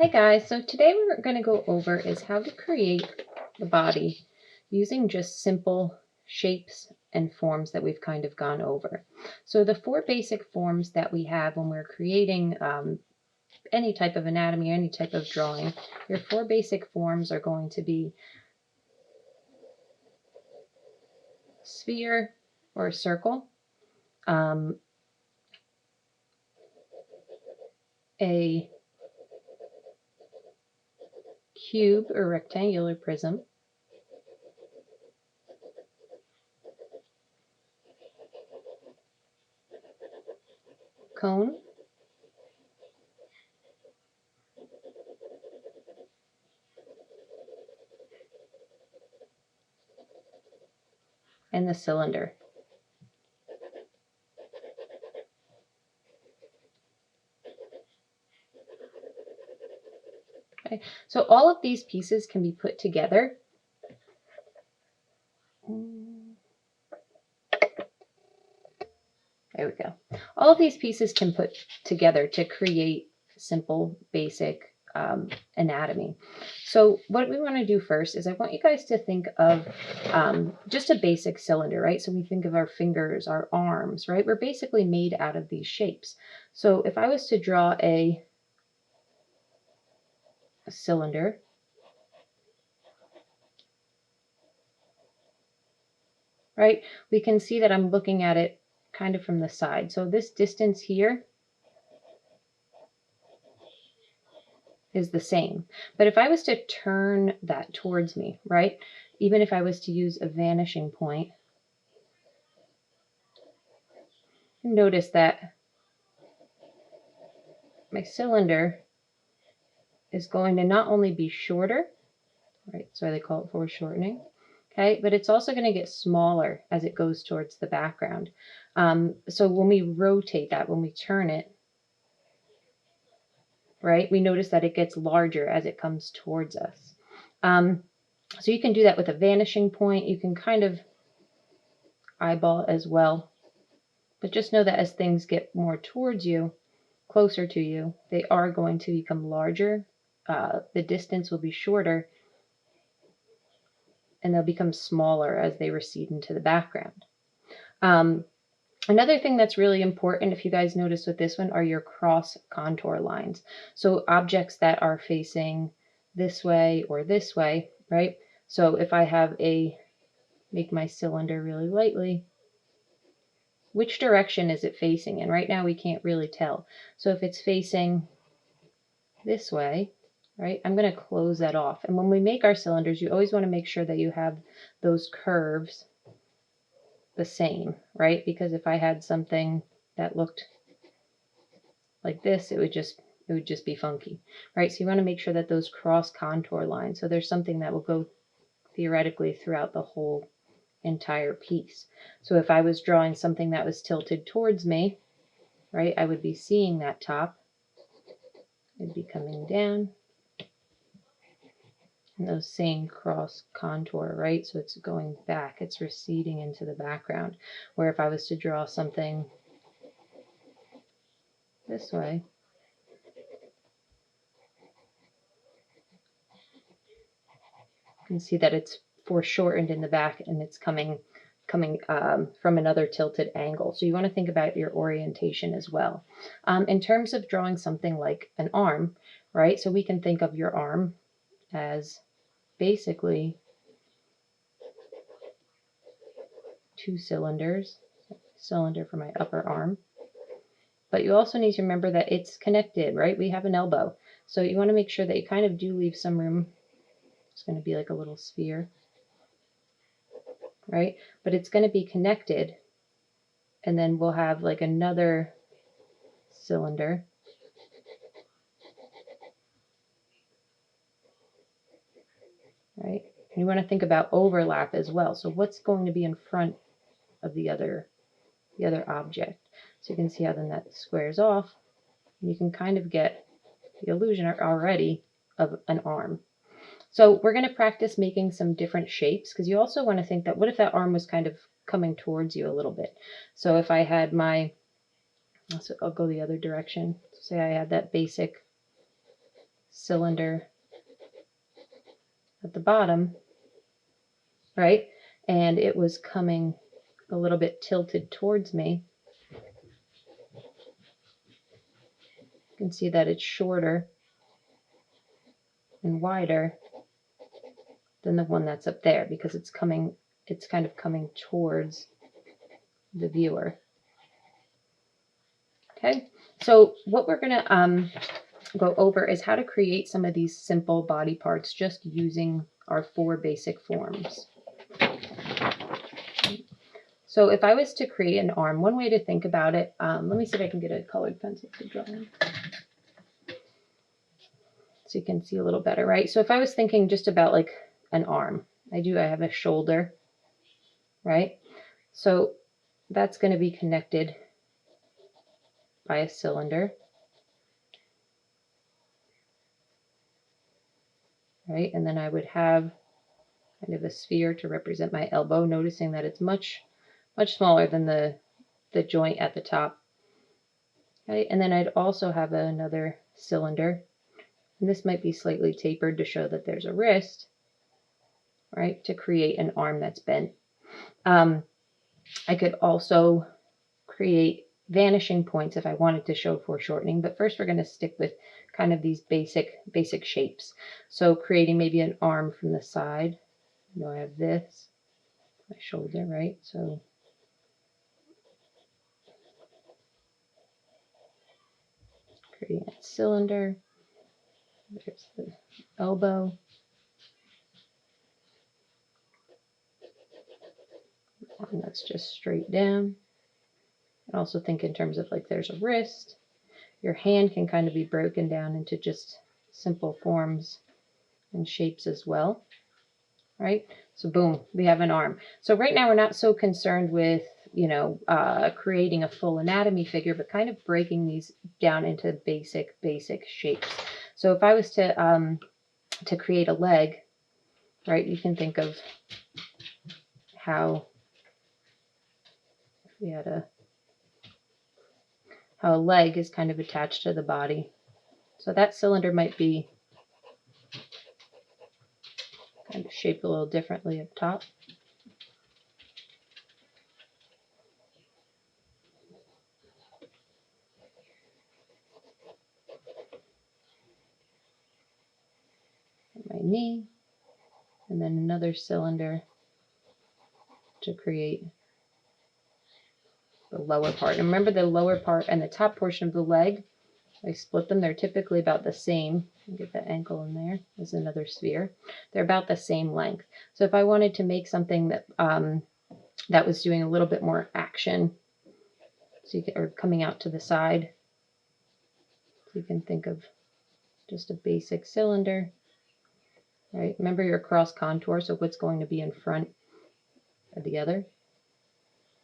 Hey guys, so today we're going to go over is how to create the body using just simple shapes and forms that we've kind of gone over. So the four basic forms that we have when we're creating any type of anatomy, any type of drawing, your four basic forms are going to be sphere or circle, a cube or rectangular prism, cone, and the cylinder. Okay, so all of these pieces can be put together. There we go. All of these pieces can put together to create simple, basic anatomy. So what we want to do first is I want you guys to think of just a basic cylinder, right? So we think of our fingers, our arms, right? We're basically made out of these shapes. So if I was to draw a cylinder, right, we can see that I'm looking at it kind of from the side. So this distance here is the same. But if I was to turn that towards me, right, even if I was to use a vanishing point, notice that my cylinder is going to not only be shorter, right, so they call it foreshortening, okay, but it's also going to get smaller as it goes towards the background. So when we rotate that, when we turn it, right, we notice that it gets larger as it comes towards us. So you can do that with a vanishing point. You can kind of eyeball it as well. But just know that as things get more towards you, closer to you, they are going to become larger. The distance will be shorter, and they'll become smaller as they recede into the background. Another thing that's really important, if you guys notice with this one, are your cross contour lines. So objects that are facing this way or this way, right? So if I have make my cylinder really lightly, which direction is it facing in? Right now we can't really tell. So if it's facing this way, right, I'm going to close that off. And when we make our cylinders, you always want to make sure that you have those curves the same, right? Because if I had something that looked like this, it would just be funky, right? So you want to make sure that those cross contour lines, so there's something that will go theoretically throughout the whole entire piece. So if I was drawing something that was tilted towards me, right, I would be seeing that top. It'd be coming down. And those same cross contour, right? So it's going back, it's receding into the background. Where if I was to draw something this way, you can see that it's foreshortened in the back and it's coming from another tilted angle. So you want to think about your orientation as well. In terms of drawing something like an arm, right? So we can think of your arm as basically two cylinders, cylinder for my upper arm. But you also need to remember that it's connected, right? We have an elbow. So you want to make sure that you kind of do leave some room. It's going to be like a little sphere, right? But it's going to be connected. And then we'll have like another cylinder. Right? And you want to think about overlap as well. So what's going to be in front of the other object? So you can see how then that squares off. And you can kind of get the illusion already of an arm. So we're going to practice making some different shapes, because you also want to think that what if that arm was kind of coming towards you a little bit? So if I had I'll go the other direction. Say I had that basic cylinder at the bottom, right? And it was coming a little bit tilted towards me. You can see that it's shorter and wider than the one that's up there because it's kind of coming towards the viewer. Okay, so what we're gonna go over is how to create some of these simple body parts just using our 4 basic forms. So if I was to create an arm, one way to think about it, let me see if I can get a colored pencil to draw in. So you can see a little better, right? So if I was thinking just about like an arm, I have a shoulder, right? So that's going to be connected by a cylinder, right? And then I would have kind of a sphere to represent my elbow, noticing that it's much smaller than the joint at the top, right? And then I'd also have another cylinder, and this might be slightly tapered to show that there's a wrist, right, to create an arm that's bent. I could also create vanishing points if I wanted to show foreshortening, but first we're going to stick with kind of these basic shapes. So creating maybe an arm from the side. You know, I have this, my shoulder, right? So creating a cylinder. There's the elbow. And that's just straight down. And also think in terms of like there's a wrist. Your hand can kind of be broken down into just simple forms and shapes as well, right? So boom, we have an arm. So right now we're not so concerned with, you know, creating a full anatomy figure, but kind of breaking these down into basic shapes. So if I was to create a leg, right, you can think of how we had how a leg is kind of attached to the body. So that cylinder might be kind of shaped a little differently up top. My knee, and then another cylinder to create the lower part. And remember, the lower part and the top portion of the leg, I split them. They're typically about the same. Get the ankle in there. There's another sphere. They're about the same length. So if I wanted to make something that that was doing a little bit more action, so or coming out to the side, so you can think of just a basic cylinder, right? Remember your cross contour. So what's going to be in front of the other?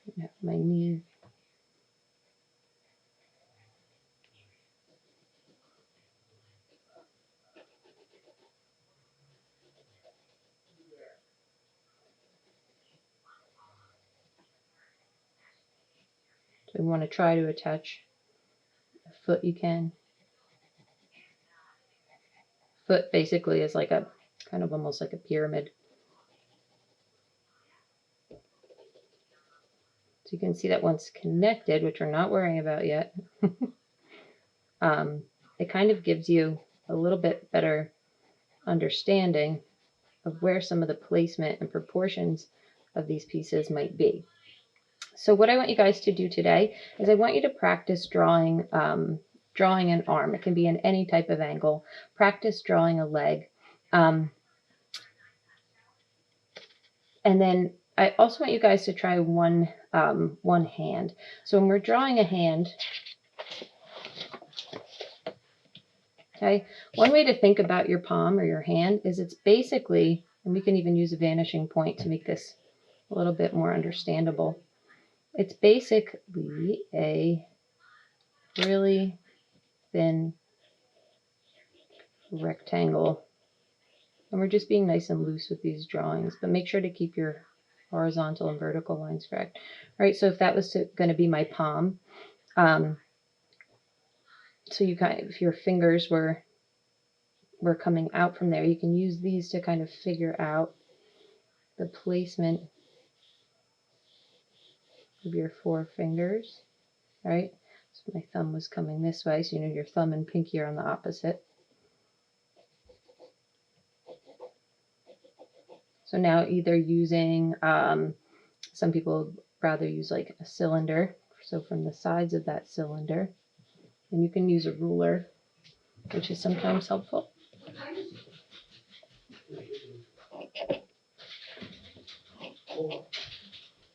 I have my knee. So you want to try to attach a foot, you can. Foot basically is like a kind of almost like a pyramid. So you can see that once connected, which we're not worrying about yet, it kind of gives you a little bit better understanding of where some of the placement and proportions of these pieces might be. So what I want you guys to do today is I want you to practice drawing an arm. It can be in any type of angle. Practice drawing a leg. And then I also want you guys to try one hand. So when we're drawing a hand, okay, one way to think about your palm or your hand is it's basically, and we can even use a vanishing point to make this a little bit more understandable. It's basically a really thin rectangle. And we're just being nice and loose with these drawings, but make sure to keep your horizontal and vertical lines correct. All right, so if that was going to be my palm, so you kind of, if your fingers were we're coming out from there. You can use these to kind of figure out the placement of your 4 fingers, right? So my thumb was coming this way, so you know your thumb and pinky are on the opposite. So now either using, some people rather use like a cylinder, so from the sides of that cylinder, and you can use a ruler, which is sometimes helpful.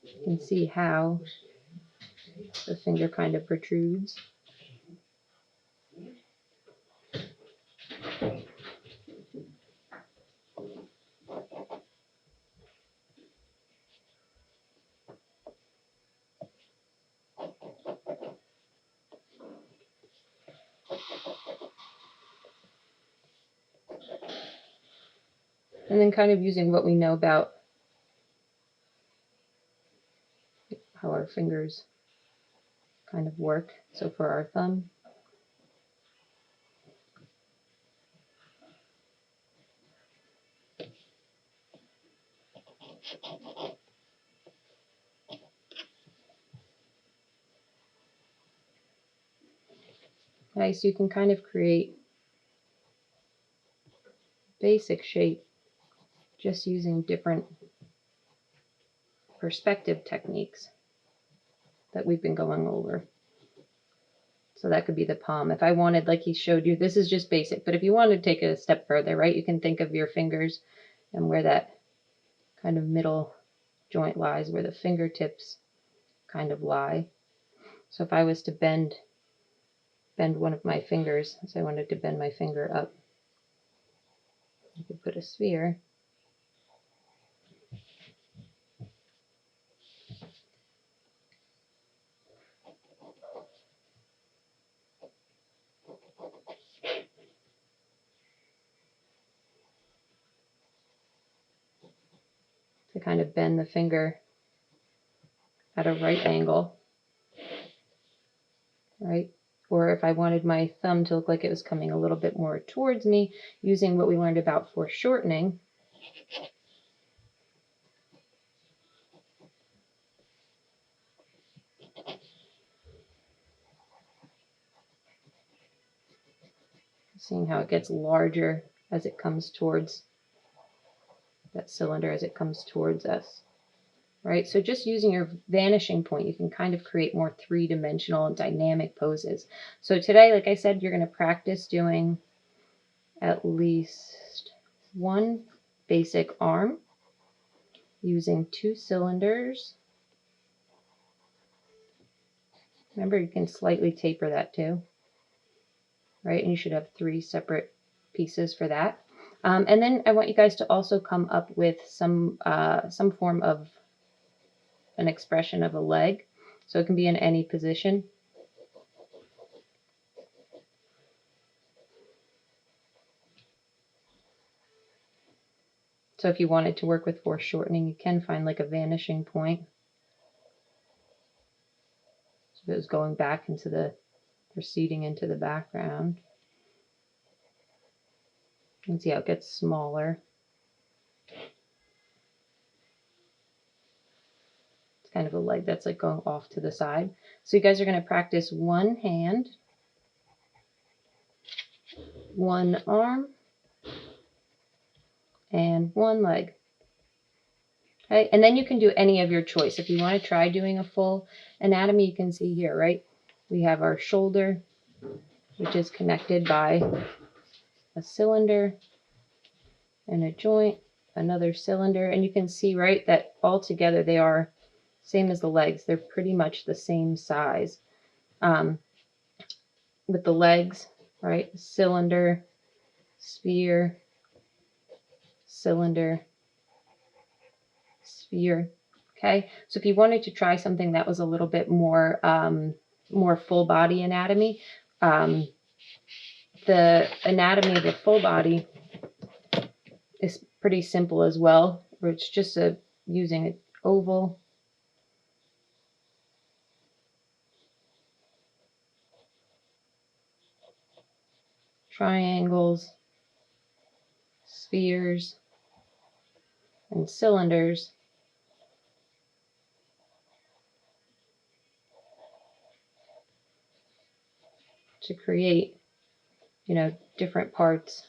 You can see how the finger kind of protrudes. And then kind of using what we know about how our fingers kind of work. So for our thumb, okay, so you can kind of create basic shape just using different perspective techniques that we've been going over. So that could be the palm. If I wanted, like he showed you, this is just basic, but if you wanted to take it a step further, right, you can think of your fingers and where that kind of middle joint lies, where the fingertips kind of lie. So if I was to bend one of my fingers, so I wanted to bend my finger up, I could put a sphere to kind of bend the finger at a right angle, right? Or if I wanted my thumb to look like it was coming a little bit more towards me, using what we learned about foreshortening, seeing how it gets larger as it comes towards that cylinder, as it comes towards us, right? So just using your vanishing point, you can kind of create more three-dimensional and dynamic poses. So today, like I said, you're going to practice doing at least one basic arm using 2 cylinders. Remember, you can slightly taper that too, right? And you should have 3 separate pieces for that. And then I want you guys to also come up with some form of an expression of a leg. So it can be in any position. So if you wanted to work with foreshortening, you can find like a vanishing point. So if it was going back into the, receding into the background. You can see how it gets smaller. It's kind of a leg that's like going off to the side. So you guys are going to practice one hand, one arm, and one leg. Okay, and then you can do any of your choice. If you want to try doing a full anatomy, you can see here, right? We have our shoulder, which is connected by a cylinder and a joint, another cylinder, and you can see, right, that all together they are same as the legs. They're pretty much the same size. With the legs, right, cylinder, sphere, cylinder, sphere. Okay, so if you wanted to try something that was a little bit more more full body anatomy, the anatomy of the full body is pretty simple as well, where it's just using an oval, triangles, spheres and cylinders to create, different parts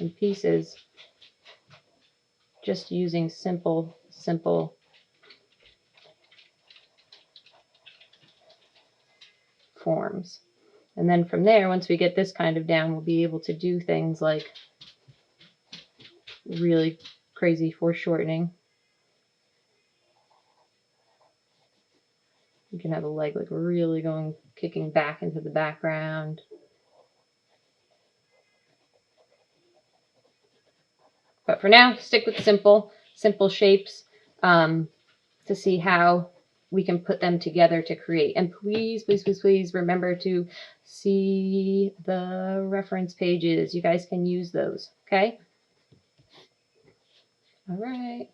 and pieces just using simple forms. And then from there, once we get this kind of down, we'll be able to do things like really crazy foreshortening. You can have a leg like really kicking back into the background. But for now, stick with simple shapes to see how we can put them together to create. And please, please, please, please remember to see the reference pages. You guys can use those, okay? All right.